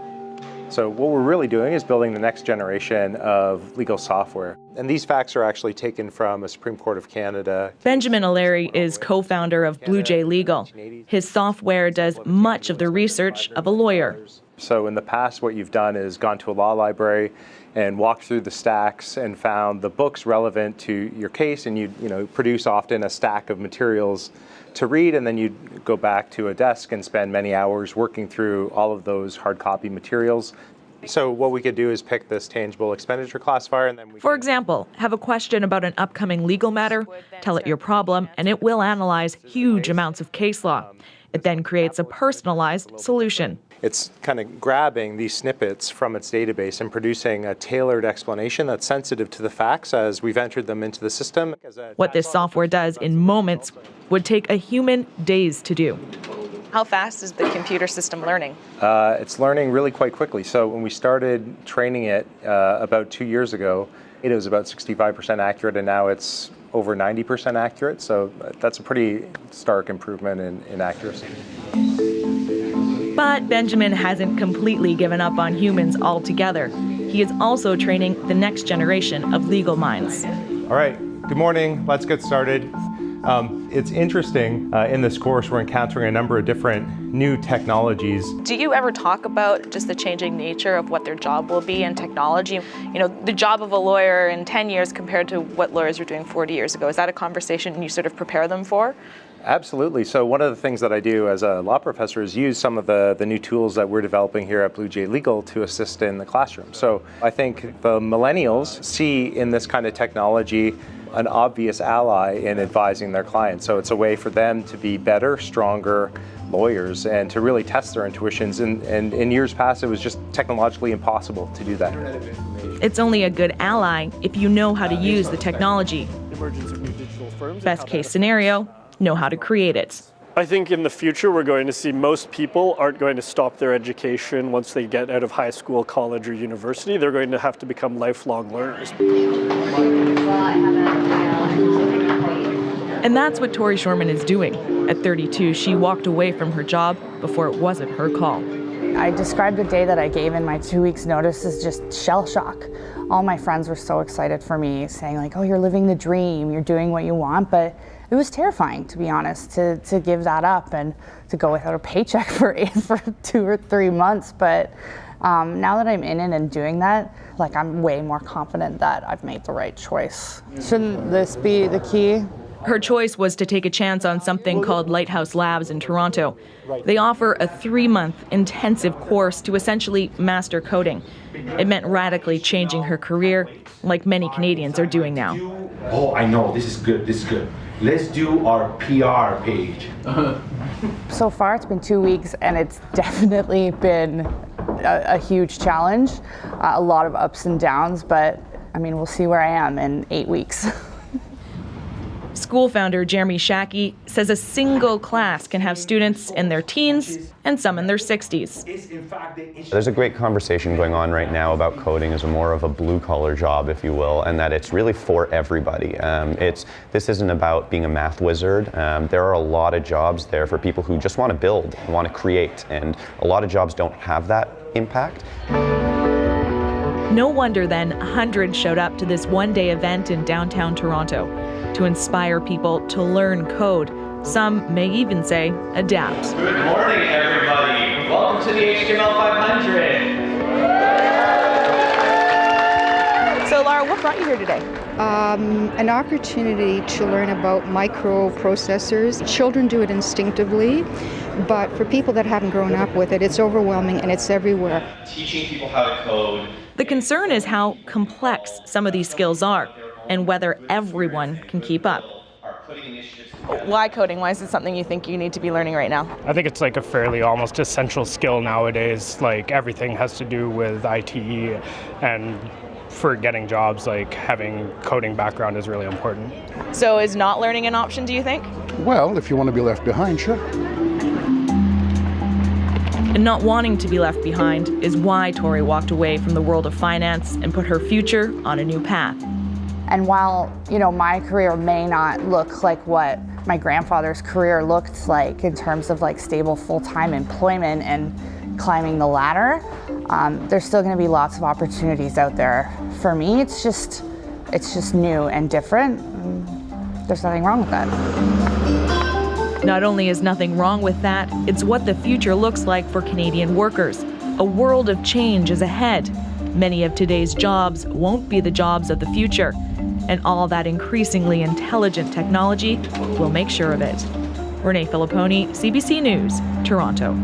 So what we're really doing is building the next generation of legal software. And these facts are actually taken from a Supreme Court of Canada. Benjamin O'Leary is co-founder of Blue Jay Legal. His software does much of the research of a lawyer. So in the past, what you've done is gone to a law library and walked through the stacks and found the books relevant to your case, and you produce often a stack of materials to read, and then you'd go back to a desk and spend many hours working through all of those hard copy materials. So what we could do is pick this tangible expenditure classifier, and then For example, have a question about an upcoming legal matter, tell it your problem, and it will analyze huge amounts of case law. It then creates a personalized solution. It's kind of grabbing these snippets from its database and producing a tailored explanation that's sensitive to the facts as we've entered them into the system. What this software does in moments would take a human days to do. How fast is the computer system learning? It's learning really quite quickly. So when we started training it about 2 years ago, it was about 65% accurate, and now it's over 90% accurate. So that's a pretty stark improvement in accuracy. But Benjamin hasn't completely given up on humans altogether. He is also training the next generation of legal minds. All right, good morning. Let's get started. It's interesting, in this course we're encountering a number of different new technologies. Do you ever talk about just the changing nature of what their job will be in technology? The job of a lawyer in 10 years compared to what lawyers were doing 40 years ago. Is that a conversation you sort of prepare them for? Absolutely. So one of the things that I do as a law professor is use some of the new tools that we're developing here at Blue Jay Legal to assist in the classroom. So I think the millennials see in this kind of technology an obvious ally in advising their clients. So it's a way for them to be better, stronger lawyers and to really test their intuitions. And in years past, it was just technologically impossible to do that. It's only a good ally if you know how to use the technology. Emergence of new digital firms. Best case scenario, know how to create it. I think in the future we're going to see most people aren't going to stop their education once they get out of high school, college, or university. They're going to have to become lifelong learners. And that's what Tori Shorman is doing. At 32, she walked away from her job before it wasn't her call. I described the day that I gave in my 2 weeks notice as just shell shock. All my friends were so excited for me, saying like, oh, you're living the dream, you're doing what you want, but it was terrifying, to be honest, to give that up and to go without a paycheck for 2 or 3 months. But now that I'm in it and doing that, like I'm way more confident that I've made the right choice. Shouldn't this be the key? Her choice was to take a chance on something called Lighthouse Labs in Toronto. They offer a 3-month intensive course to essentially master coding. It meant radically changing her career, like many Canadians are doing now. Oh, I know, this is good, this is good. Let's do our PR page. So far it's been 2 weeks and it's definitely been a huge challenge, a lot of ups and downs, but I mean, we'll see where I am in 8 weeks. School founder Jeremy Shackey says a single class can have students in their teens and some in their 60s. There's a great conversation going on right now about coding as more of a blue-collar job, if you will, and that it's really for everybody. This isn't about being a math wizard. There are a lot of jobs there for people who just want to build, want to create, and a lot of jobs don't have that impact. No wonder then hundreds showed up to this one-day event in downtown Toronto to inspire people to learn code. Some may even say adapt. Good morning, everybody. Welcome to the HTML 500. So Laura, what brought you here today? An opportunity to learn about microprocessors. Children do it instinctively, but for people that haven't grown up with it, it's overwhelming and it's everywhere. Teaching people how to code. The concern is how complex some of these skills are and whether everyone can keep up. Why coding? Why is it something you think you need to be learning right now? I think it's like a fairly almost essential skill nowadays. Like everything has to do with IT, and for getting jobs, like having coding background is really important. So is not learning an option, do you think? Well, if you want to be left behind, sure. And not wanting to be left behind is why Tori walked away from the world of finance and put her future on a new path. And while, my career may not look like what my grandfather's career looked like in terms of like stable full-time employment and climbing the ladder, there's still going to be lots of opportunities out there. For me, it's just new and different. There's nothing wrong with that. Not only is nothing wrong with that, it's what the future looks like for Canadian workers. A world of change is ahead. Many of today's jobs won't be the jobs of the future, and all that increasingly intelligent technology will make sure of it. Renee Filipponi, CBC News, Toronto.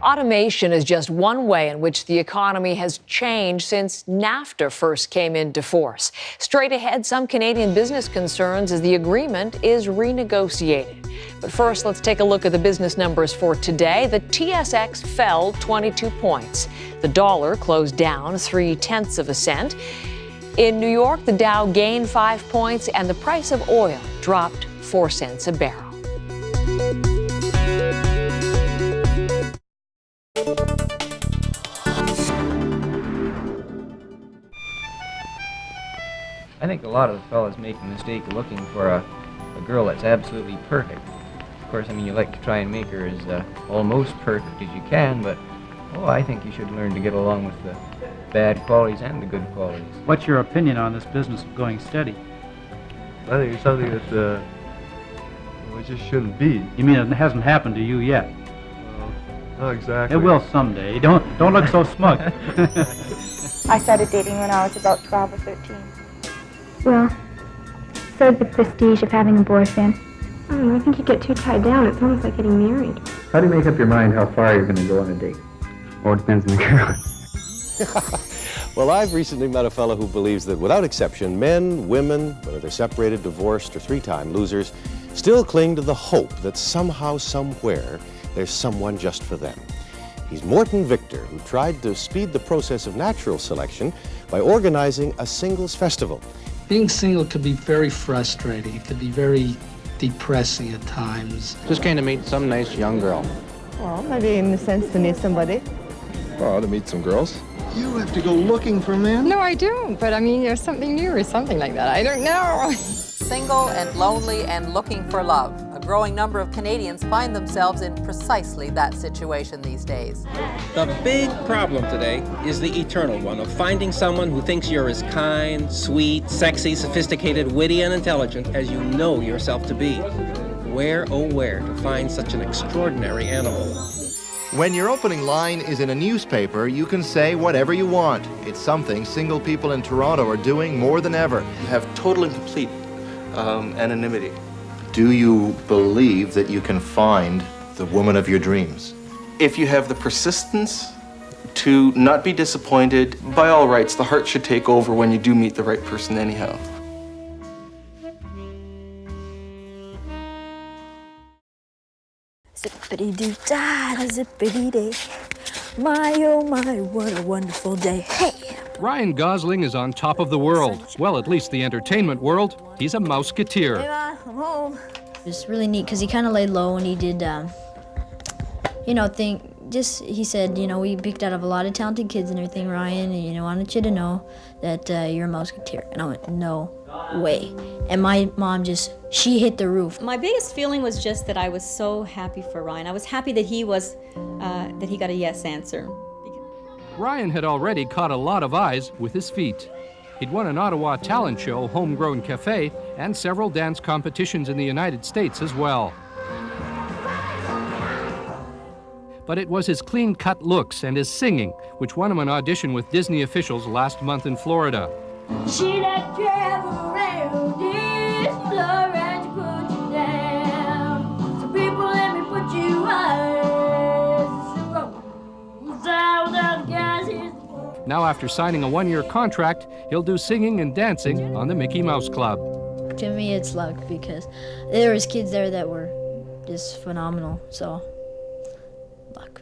Automation is just one way in which the economy has changed since NAFTA first came into force. Straight ahead, some Canadian business concerns as the agreement is renegotiated. But first, let's take a look at the business numbers for today. The TSX fell 22 points. The dollar closed down 0.3 cents. In New York, the Dow gained 5 points, and the price of oil dropped 4 cents a barrel. I think a lot of fellas make the mistake of looking for a girl that's absolutely perfect. Of course, you like to try and make her as almost perfect as you can, but I think you should learn to get along with the bad qualities and the good qualities. What's your opinion on this business of going steady? I think it's something that it just shouldn't be. You mean it hasn't happened to you yet? Well, not exactly. It will someday. Don't look so smug. I started dating when I was about 12 or 13. Well, so the prestige of having a boyfriend. I don't know, I think you get too tied down. It's almost like getting married. How do you make up your mind how far you're going to go on a date? Or it depends on the girl. Well, I've recently met a fellow who believes that without exception, men, women, whether they're separated, divorced, or three-time losers, still cling to the hope that somehow, somewhere, there's someone just for them. He's Morton Victor, who tried to speed the process of natural selection by organizing a singles festival. Being single could be very frustrating. It could be very depressing at times. Just came to meet some nice young girl. Well, maybe in the sense to meet somebody. Well, to meet some girls. You have to go looking for men? No, I don't. But there's something new or something like that. I don't know. Single and lonely and looking for love. A growing number of Canadians find themselves in precisely that situation these days. The big problem today is the eternal one of finding someone who thinks you're as kind, sweet, sexy, sophisticated, witty, and intelligent as you know yourself to be. Where, oh where, to find such an extraordinary animal? When your opening line is in a newspaper, you can say whatever you want. It's something single people in Toronto are doing more than ever. You have total and complete anonymity. Do you believe that you can find the woman of your dreams? If you have the persistence to not be disappointed, by all rights, the heart should take over when you do meet the right person anyhow. Zippity-doo-dah, zippity-day. My, oh my, what a wonderful day. Hey, Ryan Gosling is on top of the world. Well, at least the entertainment world. He's a mouseketeer. Hey, Ma, I'm home. It was really neat because he kind of laid low and he did, he said, we picked out of a lot of talented kids and everything, Ryan, and, I wanted you to know that you're a mouseketeer. And I went, no way. And my mom she hit the roof. My biggest feeling was just that I was so happy for Ryan. I was happy that he got a yes answer. Ryan had already caught a lot of eyes with his feet. He'd won an Ottawa talent show, Homegrown Cafe, and several dance competitions in the United States as well. But it was his clean-cut looks and his singing which won him an audition with Disney officials last month in Florida. She that travel around this floor and to put you down. So people, let me put you out. Now, after signing a one-year contract, he'll do singing and dancing on the Mickey Mouse Club. To me, it's luck because there was kids there that were just phenomenal, so luck.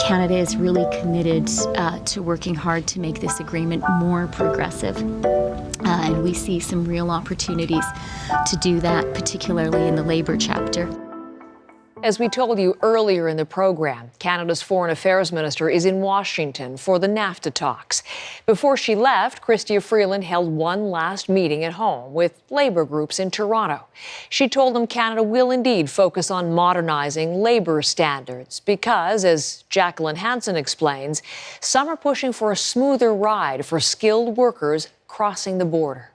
Canada is really committed to working hard to make this agreement more progressive. And we see some real opportunities to do that, particularly in the Labour chapter. As we told you earlier in the program, Canada's Foreign Affairs Minister is in Washington for the NAFTA talks. Before she left, Chrystia Freeland held one last meeting at home with Labour groups in Toronto. She told them Canada will indeed focus on modernizing labour standards because, as Jacqueline Hansen explains, some are pushing for a smoother ride for skilled workers crossing the border.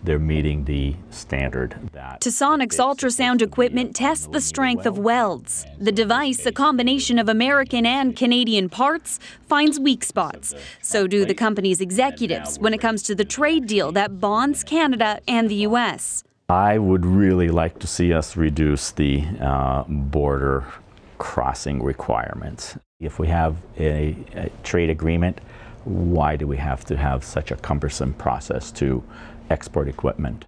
They're meeting the standard that... Tasonic's ultrasound equipment tests the strength of welds. The device, a combination of American and Canadian parts, finds weak spots. So do the company's executives when it comes to the trade deal that bonds Canada and the U.S. I would really like to see us reduce the border crossing requirements. If we have a trade agreement, why do we have to have such a cumbersome process to export equipment?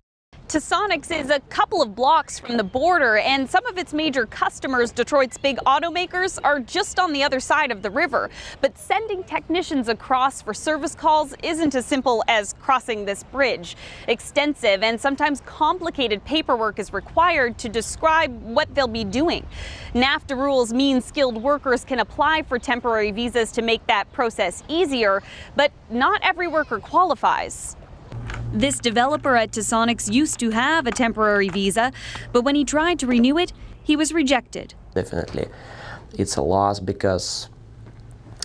Tasonics is a couple of blocks from the border, and some of its major customers, Detroit's big automakers, are just on the other side of the river. But sending technicians across for service calls isn't as simple as crossing this bridge. Extensive and sometimes complicated paperwork is required to describe what they'll be doing. NAFTA rules mean skilled workers can apply for temporary visas to make that process easier, but not every worker qualifies. This developer at Tasonics used to have a temporary visa, but when he tried to renew it, he was rejected. Definitely, it's a loss because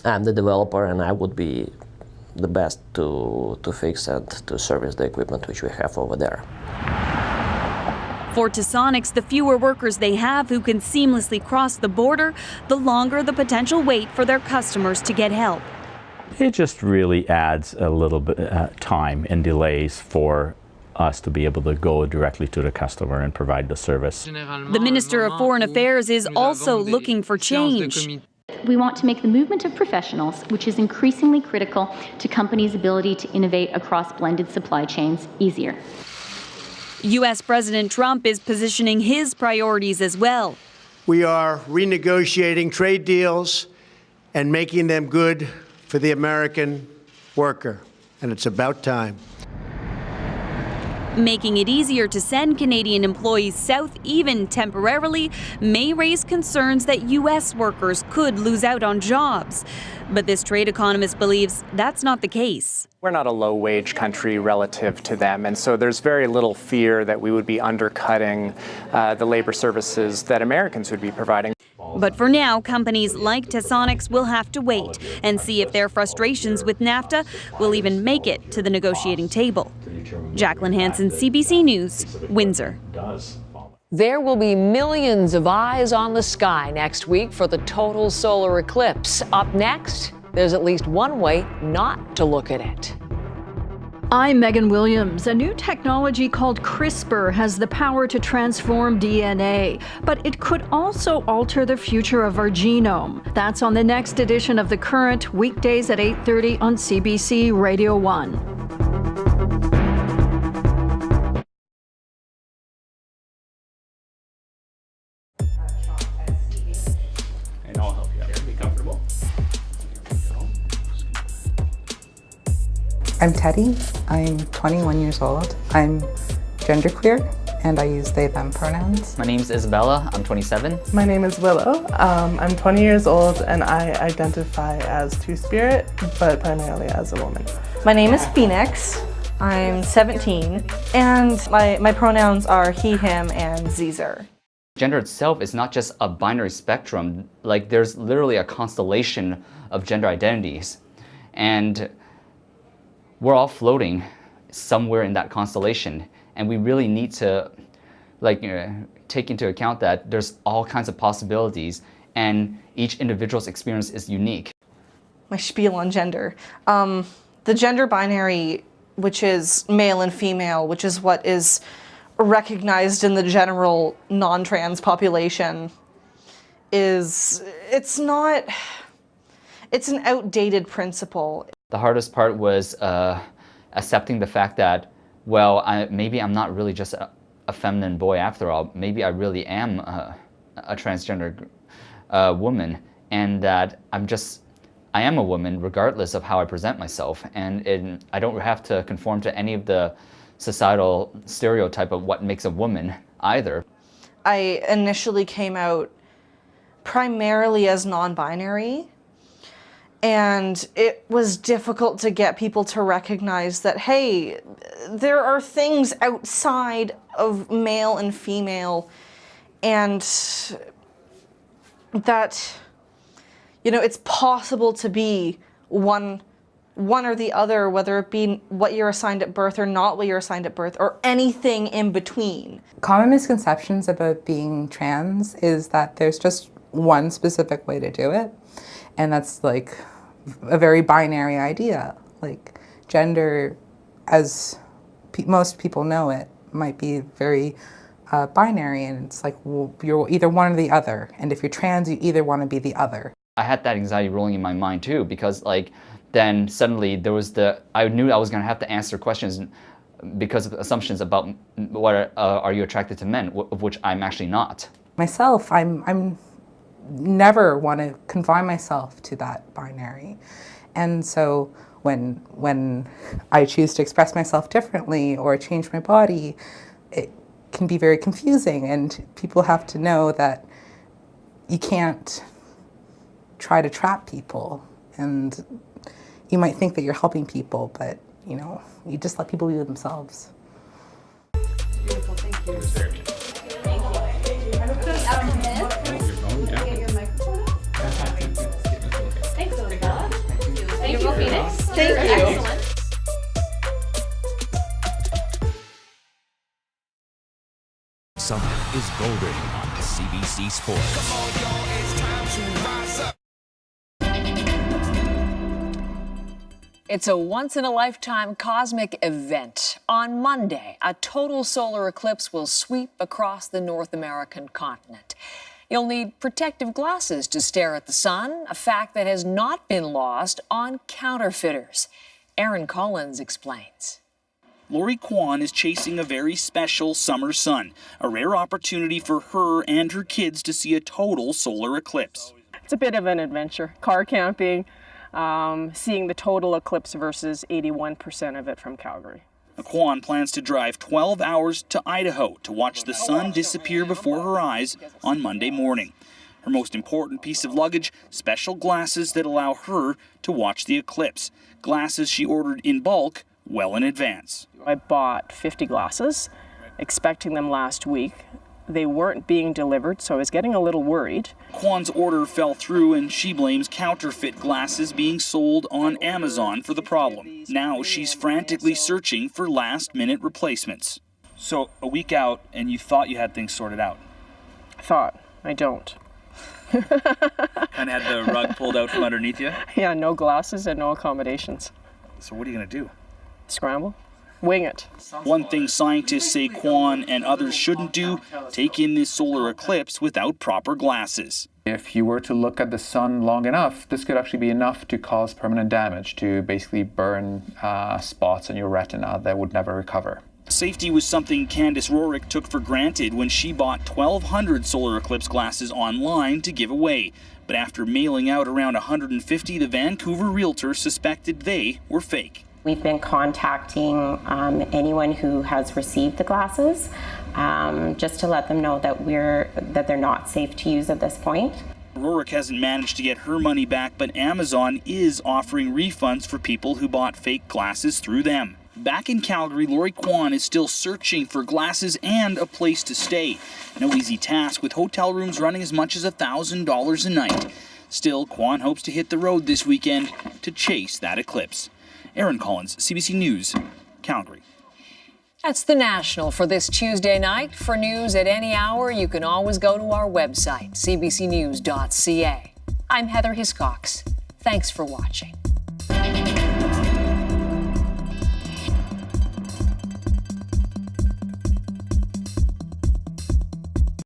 I'm the developer and I would be the best to fix and to service the equipment which we have over there. For Tasonics, the fewer workers they have who can seamlessly cross the border, the longer the potential wait for their customers to get help. It just really adds a little bit time and delays for us to be able to go directly to the customer and provide the service. The Minister of Foreign Affairs is also looking for change. We want to make the movement of professionals, which is increasingly critical to companies' ability to innovate across blended supply chains, easier. U.S. President Trump is positioning his priorities as well. We are renegotiating trade deals and making them good for the American worker, and it's about time. Making it easier to send Canadian employees south, even temporarily, may raise concerns that U.S. workers could lose out on jobs. But this trade economist believes that's not the case. We're not a low-wage country relative to them, and so there's very little fear that we would be undercutting the labor services that Americans would be providing. But for now, companies like Tasonics will have to wait and see if their frustrations with NAFTA will even make it to the negotiating table. Jacqueline Hansen, CBC News, Windsor. There will be millions of eyes on the sky next week for the total solar eclipse. Up next, there's at least one way not to look at it. I'm Megan Williams. A new technology called Crispr has the power to transform DNA, but it could also alter the future of our genome. That's on the next edition of The Current, weekdays at 8:30 on CBC Radio 1. I'm Teddy. I'm 21 years old. I'm genderqueer, and I use they, them pronouns. My name's Isabella. I'm 27. My name is Willow. I'm 20 years old, and I identify as Two-Spirit, but primarily as a woman. My name is Phoenix. I'm 17, and my pronouns are he, him, and Zer. Gender itself is not just a binary spectrum. Like, there's literally a constellation of gender identities. And we're all floating somewhere in that constellation. And we really need to take into account that there's all kinds of possibilities and each individual's experience is unique. My spiel on gender. The gender binary, which is male and female, which is what is recognized in the general non-trans population, it's an outdated principle. The hardest part was accepting the fact that, well, maybe I'm not really just a feminine boy after all. Maybe I really am a transgender woman, and that I am a woman regardless of how I present myself, and I don't have to conform to any of the societal stereotype of what makes a woman either. I initially came out primarily as non-binary, and it was difficult to get people to recognize that, hey, there are things outside of male and female, and that, it's possible to be one or the other, whether it be what you're assigned at birth or not what you're assigned at birth, or anything in between. Common misconceptions about being trans is that there's just one specific way to do it, and that's like a very binary idea. Like, gender, as most people know it, might be very binary, and it's like, well, you're either one or the other, and if you're trans, you either want to be the other. I had that anxiety rolling in my mind too, because then suddenly I knew I was going to have to answer questions because of assumptions about what are you attracted to men, of which I'm actually not. Myself, I'm never want to confine myself to that binary, and so when I choose to express myself differently or change my body, it can be very confusing, and people have to know that you can't try to trap people, and you might think that you're helping people, but you just let people be themselves. Beautiful, thank you. Thank you, Phoenix. Thank you. Summer is golden on CBC Sports. Come on, y'all, it's time to rise up. It's a once-in-a-lifetime cosmic event. On Monday, a total solar eclipse will sweep across the North American continent. You'll need protective glasses to stare at the sun, a fact that has not been lost on counterfeiters. Aaron Collins explains. Lori Kwan is chasing a very special summer sun, a rare opportunity for her and her kids to see a total solar eclipse. It's a bit of an adventure, car camping, seeing the total eclipse versus 81% of it from Calgary. Kwan plans to drive 12 hours to Idaho to watch the sun disappear before her eyes on Monday morning. Her most important piece of luggage, special glasses that allow her to watch the eclipse. Glasses she ordered in bulk well in advance. I bought 50 glasses, expecting them last week. They weren't being delivered, so I was getting a little worried. Kwan's order fell through, and she blames counterfeit glasses being sold on Amazon for the problem. Now she's frantically searching for last-minute replacements. So, a week out, and you thought you had things sorted out? Thought. I don't. And had the rug pulled out from underneath you? Yeah, no glasses and no accommodations. So what are you going to do? Scramble. Wing it. One thing scientists say Kwan and others shouldn't do, take in this solar eclipse without proper glasses. If you were to look at the sun long enough, this could actually be enough to cause permanent damage, to basically burn spots on your retina that would never recover. Safety was something Candice Rorick took for granted when she bought 1,200 solar eclipse glasses online to give away. But after mailing out around 150, the Vancouver realtor suspected they were fake. We've been contacting anyone who has received the glasses just to let them know that they're not safe to use at this point. Rorick hasn't managed to get her money back, but Amazon is offering refunds for people who bought fake glasses through them. Back in Calgary, Lori Kwan is still searching for glasses and a place to stay. No easy task, with hotel rooms running as much as $1,000 a night. Still, Kwan hopes to hit the road this weekend to chase that eclipse. Aaron Collins, CBC News, Calgary. That's the National for this Tuesday night. For news at any hour, you can always go to our website, cbcnews.ca. I'm Heather Hiscox. Thanks for watching.